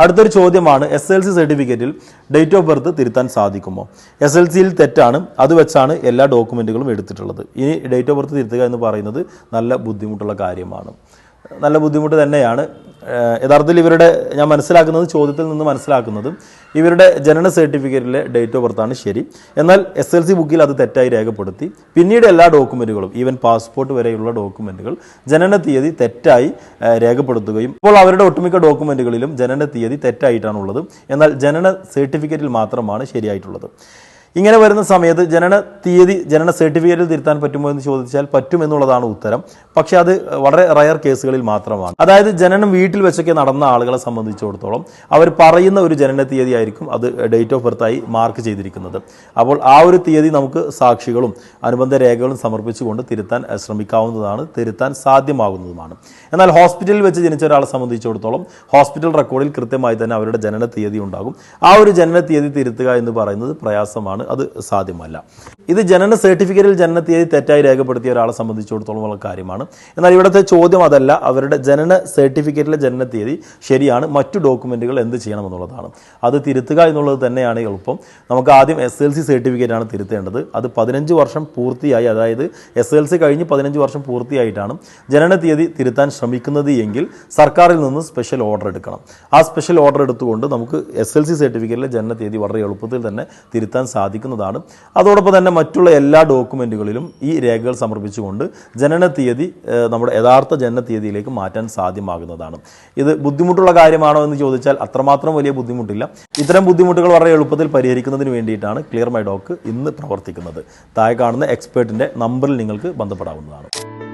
അടുത്തൊരു ചോദ്യമാണ് SLC സർട്ടിഫിക്കറ്റിൽ date of birth തിരുത്താൻ സാധിക്കുമോ? SLCയിൽ തെറ്റാണ്, അത് വെച്ചാണ് എല്ലാ ഡോക്യുമെൻറ്റുകളും എടുത്തിട്ടുള്ളത്. ഇനി ഡേറ്റ് ഓഫ് ബർത്ത് തിരുത്തുക എന്ന് പറയുന്നത് നല്ല ബുദ്ധിമുട്ടുള്ള കാര്യമാണ്, നല്ല ബുദ്ധിമുട്ട് തന്നെയാണ്. യഥാർത്ഥത്തിൽ ഞാൻ മനസ്സിലാക്കുന്നത്, ചോദ്യത്തിൽ നിന്ന് മനസ്സിലാക്കുന്നത് ഇവരുടെ ജനന സർട്ടിഫിക്കറ്റിലെ ഡേറ്റ് ഓഫ് ബർത്താണ് ശരി, എന്നാൽ SLC ബുക്കിൽ അത് തെറ്റായി രേഖപ്പെടുത്തി. പിന്നീട് എല്ലാ ഡോക്യുമെൻറ്റുകളും, ഈവൻ പാസ്പോർട്ട് വരെയുള്ള ഡോക്യുമെൻറ്റുകൾ ജനന തീയതി തെറ്റായി രേഖപ്പെടുത്തുകയും ഇപ്പോൾ അവരുടെ ഒട്ടുമിക്ക ഡോക്യുമെൻറ്റുകളിലും ജനന തീയതി തെറ്റായിട്ടാണുള്ളത്, എന്നാൽ ജനന സർട്ടിഫിക്കറ്റിൽ മാത്രമാണ് ശരിയായിട്ടുള്ളത്. ഇങ്ങനെ വരുന്ന സമയത്ത് ജനന സർട്ടിഫിക്കറ്റിൽ തിരുത്താൻ പറ്റുമോ എന്ന് ചോദിച്ചാൽ പറ്റുമെന്നുള്ളതാണ് ഉത്തരം. പക്ഷേ അത് വളരെ റയർ കേസുകളിൽ മാത്രമാണ്. അതായത് ജനനം വീട്ടിൽ വെച്ചൊക്കെ നടന്ന ആളുകളെ സംബന്ധിച്ചിടത്തോളം അവർ പറയുന്ന ഒരു ജനന തീയതി ആയിരിക്കും അത് ഡേറ്റ് ഓഫ് ബർത്തായി മാർക്ക് ചെയ്തിരിക്കുന്നത്. അപ്പോൾ ആ ഒരു തീയതി നമുക്ക് സാക്ഷികളും അനുബന്ധ രേഖകളും സമർപ്പിച്ചുകൊണ്ട് തിരുത്താൻ ശ്രമിക്കാവുന്നതാണ്, തിരുത്താൻ സാധ്യമാകുന്നതുമാണ്. എന്നാൽ ഹോസ്പിറ്റലിൽ വെച്ച് ജനിച്ച ഒരാളെ സംബന്ധിച്ചിടത്തോളം ഹോസ്പിറ്റൽ റെക്കോർഡിൽ കൃത്യമായി തന്നെ അവരുടെ ജനന തീയതി ഉണ്ടാകും. ആ ഒരു ജനന തീയതി തിരുത്തുക എന്ന് പറയുന്നത് പ്രയാസമാണ്, അത് സാധ്യമല്ല. ഇത് ജനന സർട്ടിഫിക്കറ്റിൽ ജനന തീയതി തെറ്റായി രേഖപ്പെടുത്തിയ ഒരാളെ സംബന്ധിച്ചിടത്തോളം ഉള്ള കാര്യമാണ്. എന്നാൽ ഇവിടുത്തെ ചോദ്യം അതല്ല, അവരുടെ ജനന സർട്ടിഫിക്കറ്റിലെ ജനന തീയതി ശരിയാണ്, മറ്റു ഡോക്യുമെൻറ്റുകൾ എന്ത് ചെയ്യണമെന്നുള്ളതാണ്. അത് തിരുത്തുക എന്നുള്ളത് തന്നെയാണ് എളുപ്പം. നമുക്ക് ആദ്യം SLC സർട്ടിഫിക്കറ്റാണ് തിരുത്തേണ്ടത്. അത് 15 വർഷം പൂർത്തിയായി, അതായത് SLC കഴിഞ്ഞ് 15 വർഷം പൂർത്തിയായിട്ടാണ് ജനന തീയതി തിരുത്താൻ ശ്രമിക്കുന്നത് എങ്കിൽ സർക്കാരിൽ നിന്ന് സ്പെഷ്യൽ ഓർഡർ എടുക്കണം. ആ സ്പെഷ്യൽ ഓർഡർ എടുത്തുകൊണ്ട് നമുക്ക് SLC സർട്ടിഫിക്കറ്റിലെ ജനന തീയതി വളരെ എളുപ്പത്തിൽ തന്നെ തിരുത്താൻ സാധിക്കുന്നതാണ്. അതോടൊപ്പം തന്നെ മറ്റുള്ള എല്ലാ ഡോക്യുമെൻറ്റുകളിലും ഈ രേഖകൾ സമർപ്പിച്ചുകൊണ്ട് ജനന തീയതി നമ്മുടെ യഥാർത്ഥ ജനന തീയതിയിലേക്ക് മാറ്റാൻ സാധ്യമാകുന്നതാണ്. ഇത് ബുദ്ധിമുട്ടുള്ള കാര്യമാണോ എന്ന് ചോദിച്ചാൽ അത്രമാത്രം വലിയ ബുദ്ധിമുട്ടില്ല. ഇത്തരം ബുദ്ധിമുട്ടുകൾ വളരെ എളുപ്പത്തിൽ പരിഹരിക്കുന്നതിന് വേണ്ടിയിട്ടാണ് ക്ലിയർ മൈ ഡോക്ക് ഇന്ന് പ്രവർത്തിക്കുന്നത്. താഴെ കാണുന്ന എക്സ്പേർട്ടിൻ്റെ നമ്പറിൽ നിങ്ങൾക്ക് ബന്ധപ്പെടാവുന്നതാണ്.